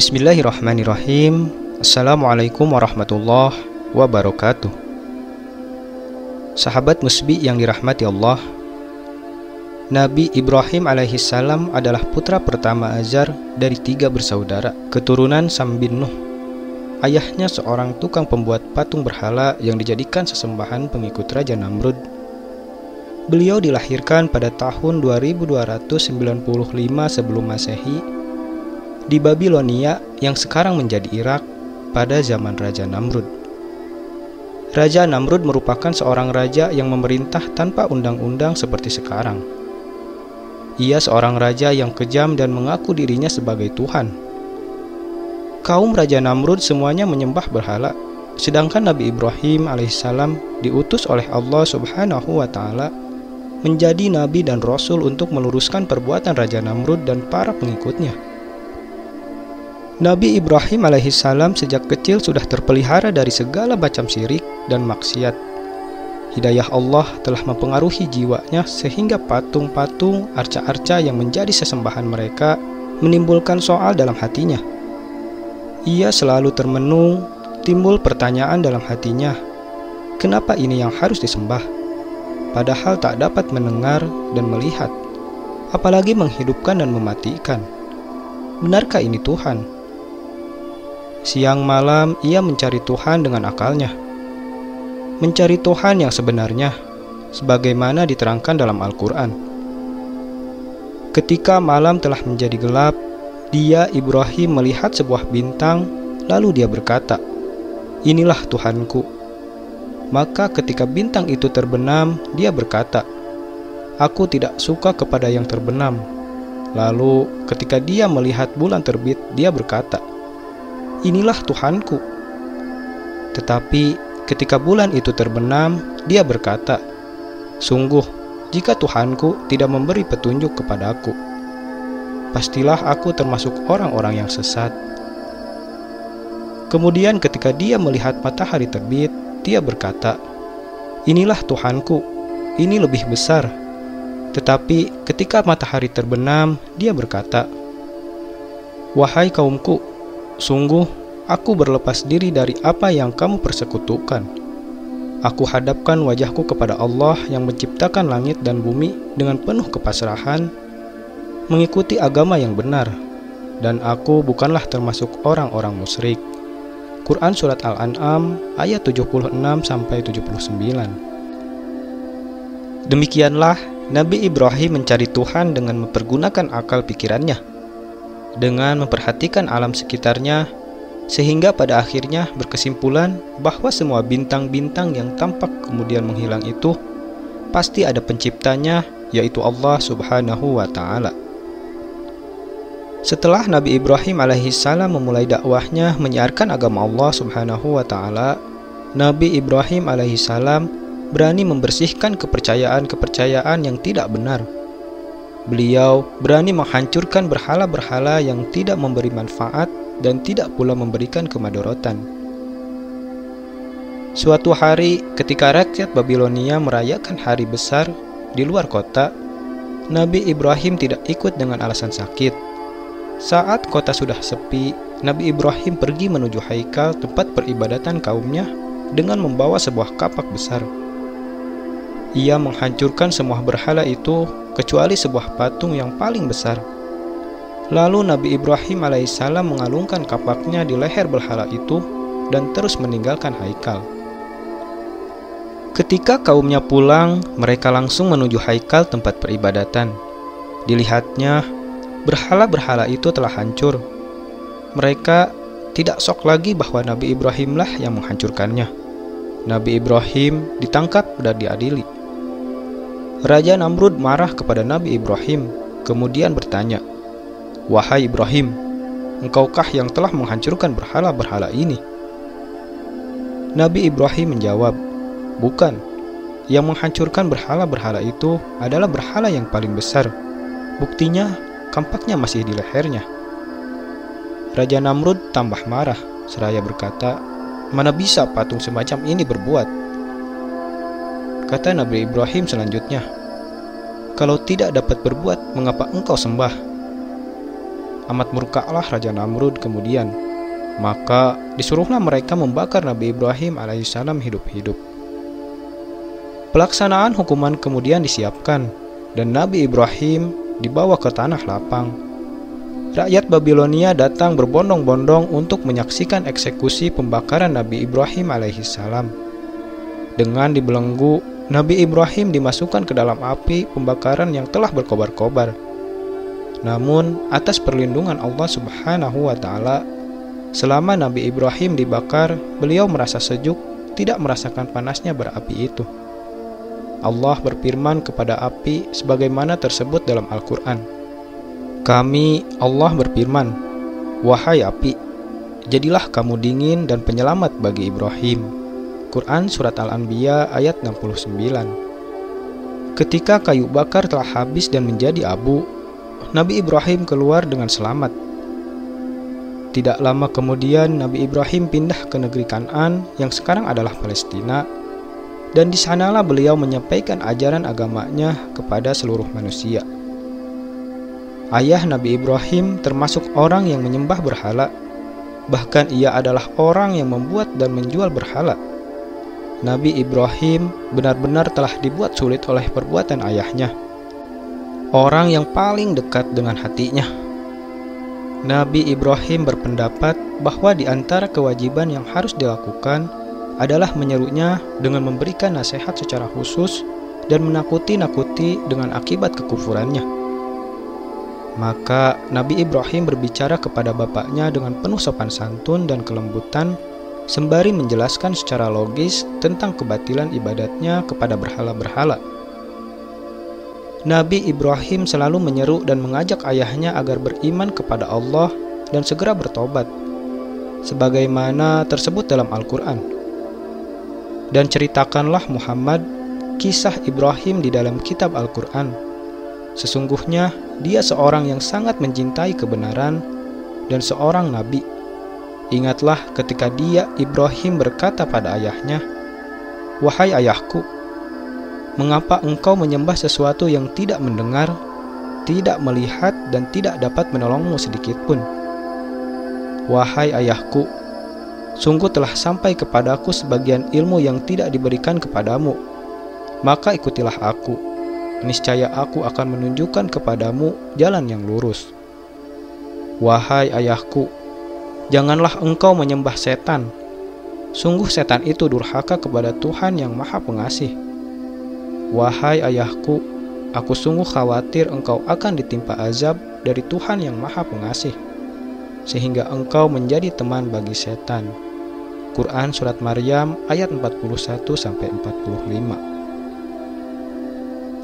Bismillahirrahmanirrahim. Assalamualaikum warahmatullahi wabarakatuh. Sahabat musbi yang dirahmati Allah, Nabi Ibrahim alaihissalam adalah putra pertama Azar dari 3 bersaudara, keturunan Sam bin Nuh. Ayahnya seorang tukang pembuat patung berhala yang dijadikan sesembahan pengikut Raja Namrud. Beliau dilahirkan pada tahun 2295 sebelum Masehi di Babilonia yang sekarang menjadi Irak pada zaman Raja Namrud. Raja Namrud merupakan seorang raja yang memerintah tanpa undang-undang seperti sekarang. Ia seorang raja yang kejam dan mengaku dirinya sebagai Tuhan. Kaum Raja Namrud semuanya menyembah berhala, sedangkan Nabi Ibrahim alaihissalam diutus oleh Allah Subhanahu wa Ta'ala menjadi nabi dan rasul untuk meluruskan perbuatan Raja Namrud dan para pengikutnya. Nabi Ibrahim alaihissalam sejak kecil sudah terpelihara dari segala macam syirik dan maksiat. Hidayah Allah telah mempengaruhi jiwanya sehingga patung-patung, arca-arca yang menjadi sesembahan mereka menimbulkan soal dalam hatinya. Ia selalu termenung, timbul pertanyaan dalam hatinya, kenapa ini yang harus disembah? Padahal tak dapat mendengar dan melihat, apalagi menghidupkan dan mematikan. Benarkah ini Tuhan? Siang malam ia mencari Tuhan dengan akalnya, mencari Tuhan yang sebenarnya, sebagaimana diterangkan dalam Al-Quran. Ketika malam telah menjadi gelap, dia Ibrahim melihat sebuah bintang, lalu dia berkata, "Inilah Tuhanku." Maka ketika bintang itu terbenam, dia berkata, "Aku tidak suka kepada yang terbenam." Lalu ketika dia melihat bulan terbit, dia berkata, "Inilah Tuhanku." Tetapi ketika bulan itu terbenam, dia berkata, "Sungguh, jika Tuhanku tidak memberi petunjuk kepadaku, pastilah aku termasuk orang-orang yang sesat." Kemudian ketika dia melihat matahari terbit, dia berkata, "Inilah Tuhanku, ini lebih besar." Tetapi ketika matahari terbenam, dia berkata, "Wahai kaumku, sungguh, aku berlepas diri dari apa yang kamu persekutukan. Aku hadapkan wajahku kepada Allah yang menciptakan langit dan bumi dengan penuh kepasrahan, mengikuti agama yang benar, dan aku bukanlah termasuk orang-orang musyrik." Quran Surat Al-An'am ayat 76-79. Demikianlah Nabi Ibrahim mencari Tuhan dengan mempergunakan akal pikirannya, dengan memperhatikan alam sekitarnya, sehingga pada akhirnya berkesimpulan bahwa semua bintang-bintang yang tampak kemudian menghilang itu pasti ada penciptanya, yaitu Allah Subhanahu wa Ta'ala. Setelah Nabi Ibrahim alaihissalam memulai dakwahnya menyiarkan agama Allah Subhanahu wa Ta'ala, Nabi Ibrahim alaihissalam berani membersihkan kepercayaan-kepercayaan yang tidak benar. Beliau berani menghancurkan berhala-berhala yang tidak memberi manfaat dan tidak pula memberikan kemadorotan. Suatu hari ketika rakyat Babilonia merayakan hari besar di luar kota, Nabi Ibrahim tidak ikut dengan alasan sakit. Saat kota sudah sepi, Nabi Ibrahim pergi menuju Haikal, tempat peribadatan kaumnya, dengan membawa sebuah kapak besar. Ia menghancurkan semua berhala itu kecuali sebuah patung yang paling besar. Lalu Nabi Ibrahim alaihissalam mengalungkan kapaknya di leher berhala itu dan terus meninggalkan Haikal. Ketika kaumnya pulang, mereka langsung menuju Haikal, tempat peribadatan. Dilihatnya, berhala-berhala itu telah hancur. Mereka tidak sok lagi bahwa Nabi Ibrahimlah yang menghancurkannya. Nabi Ibrahim ditangkap dan diadili. Raja Namrud marah kepada Nabi Ibrahim, kemudian bertanya, "Wahai Ibrahim, engkaukah yang telah menghancurkan berhala-berhala ini?" Nabi Ibrahim menjawab, "Bukan, yang menghancurkan berhala-berhala itu adalah berhala yang paling besar. Buktinya, kampaknya masih di lehernya." Raja Namrud tambah marah, seraya berkata, "Mana bisa patung semacam ini berbuat?" Kata Nabi Ibrahim selanjutnya, "Kalau tidak dapat berbuat, mengapa engkau sembah?" amat murkalah Raja Namrud kemudian. Maka disuruhlah mereka membakar Nabi Ibrahim alaihissalam hidup-hidup. Pelaksanaan hukuman kemudian disiapkan dan Nabi Ibrahim dibawa ke tanah lapang. Rakyat Babilonia datang berbondong-bondong untuk menyaksikan eksekusi pembakaran Nabi Ibrahim alaihissalam. Dengan dibelenggu, Nabi Ibrahim dimasukkan ke dalam api pembakaran yang telah berkobar-kobar. Namun, atas perlindungan Allah Subhanahu wa Ta'ala, selama Nabi Ibrahim dibakar, beliau merasa sejuk, tidak merasakan panasnya berapi itu. Allah berfirman kepada api sebagaimana tersebut dalam Al-Quran. Allah berfirman, "Wahai api, jadilah kamu dingin dan penyelamat bagi Ibrahim." Quran Surat Al-Anbiya ayat 69. Ketika kayu bakar telah habis dan menjadi abu, Nabi Ibrahim keluar dengan selamat. Tidak lama kemudian Nabi Ibrahim pindah ke negeri Kan'an yang sekarang adalah Palestina, dan di sanalah beliau menyampaikan ajaran agamanya kepada seluruh manusia. Ayah Nabi Ibrahim termasuk orang yang menyembah berhala, bahkan ia adalah orang yang membuat dan menjual berhala. Nabi Ibrahim benar-benar telah dibuat sulit oleh perbuatan ayahnya, orang yang paling dekat dengan hatinya. Nabi Ibrahim berpendapat bahwa di antara kewajiban yang harus dilakukan adalah menyerunya dengan memberikan nasihat secara khusus dan menakuti-nakuti dengan akibat kekufurannya. Maka Nabi Ibrahim berbicara kepada bapaknya dengan penuh sopan santun dan kelembutan, sembari menjelaskan secara logis tentang kebatilan ibadatnya kepada berhala-berhala. Nabi Ibrahim selalu menyeru dan mengajak ayahnya agar beriman kepada Allah dan segera bertobat, sebagaimana tersebut dalam Al-Quran. Dan ceritakanlah Muhammad kisah Ibrahim di dalam kitab Al-Quran. Sesungguhnya dia seorang yang sangat mencintai kebenaran dan seorang nabi. Ingatlah ketika dia Ibrahim berkata pada ayahnya, "Wahai ayahku, mengapa engkau menyembah sesuatu yang tidak mendengar, tidak melihat, dan tidak dapat menolongmu sedikitpun? Wahai ayahku, sungguh telah sampai kepadaku sebagian ilmu yang tidak diberikan kepadamu. Maka ikutilah aku. Niscaya aku akan menunjukkan kepadamu jalan yang lurus. Wahai ayahku, janganlah engkau menyembah setan. Sungguh setan itu durhaka kepada Tuhan yang Maha Pengasih. Wahai ayahku, aku sungguh khawatir engkau akan ditimpa azab dari Tuhan yang Maha Pengasih, sehingga engkau menjadi teman bagi setan." Quran Surat Maryam ayat 41-45.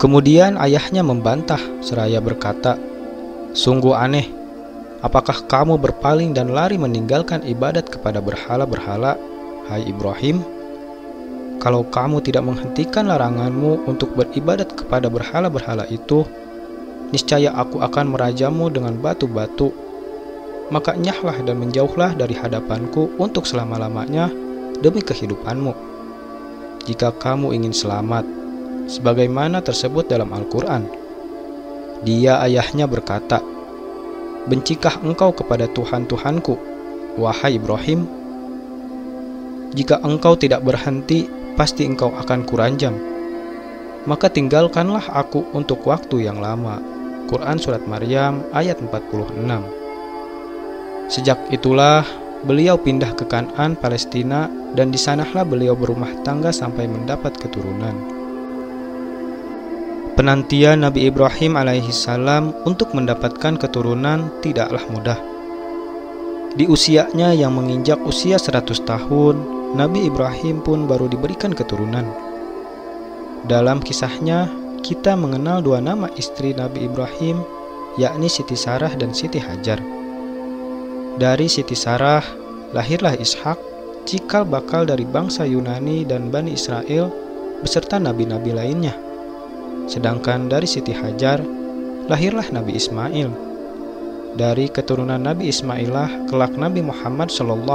Kemudian ayahnya membantah seraya berkata, "Sungguh aneh, apakah kamu berpaling dan lari meninggalkan ibadat kepada berhala-berhala, hai Ibrahim? Kalau kamu tidak menghentikan laranganmu untuk beribadat kepada berhala-berhala itu, niscaya aku akan merajamu dengan batu-batu. Maka nyahlah dan menjauhlah dari hadapanku untuk selama-lamanya demi kehidupanmu, jika kamu ingin selamat." Sebagaimana tersebut dalam Al-Quran. Dia ayahnya berkata, "Bencikah engkau kepada Tuhan-Tuhanku, wahai Ibrahim? Jika engkau tidak berhenti, pasti engkau akan kuranjam. Maka tinggalkanlah aku untuk waktu yang lama." Quran Surat Maryam ayat 46. Sejak itulah beliau pindah ke Kan'an, Palestina, dan di sanalah beliau berumah tangga sampai mendapat keturunan. Penantian Nabi Ibrahim alaihissalam untuk mendapatkan keturunan tidaklah mudah. Di usianya yang menginjak usia 100 tahun, Nabi Ibrahim pun baru diberikan keturunan. Dalam kisahnya, kita mengenal dua nama istri Nabi Ibrahim, yakni Siti Sarah dan Siti Hajar. Dari Siti Sarah, lahirlah Ishak, cikal bakal dari bangsa Yunani dan Bani Israel, beserta nabi-nabi lainnya. Sedangkan dari Siti Hajar, lahirlah Nabi Ismail. Dari keturunan Nabi Ismailah, kelak Nabi Muhammad SAW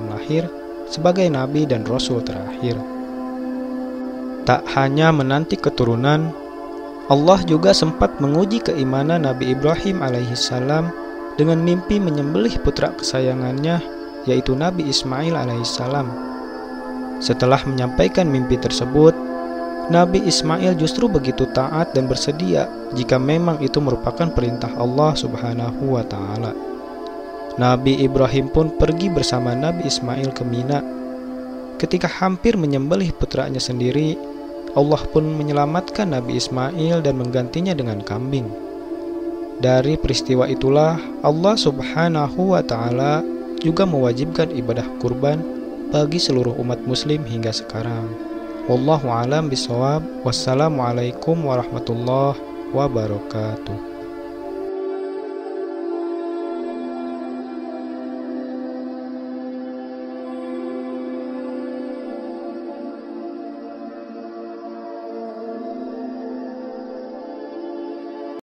lahir sebagai Nabi dan Rasul terakhir. Tak hanya menanti keturunan, Allah juga sempat menguji keimanan Nabi Ibrahim alaihissalam dengan mimpi menyembelih putra kesayangannya, yaitu Nabi Ismail alaihissalam. Setelah menyampaikan mimpi tersebut, Nabi Ismail justru begitu taat dan bersedia jika memang itu merupakan perintah Allah Subhanahu wa Ta'ala. Nabi Ibrahim pun pergi bersama Nabi Ismail ke Mina. Ketika hampir menyembelih putranya sendiri, Allah pun menyelamatkan Nabi Ismail dan menggantinya dengan kambing. Dari peristiwa itulah Allah Subhanahu wa Ta'ala juga mewajibkan ibadah kurban bagi seluruh umat muslim hingga sekarang. Wallahu a'lam bishawab. Wassalamualaikum warahmatullahi wabarakatuh.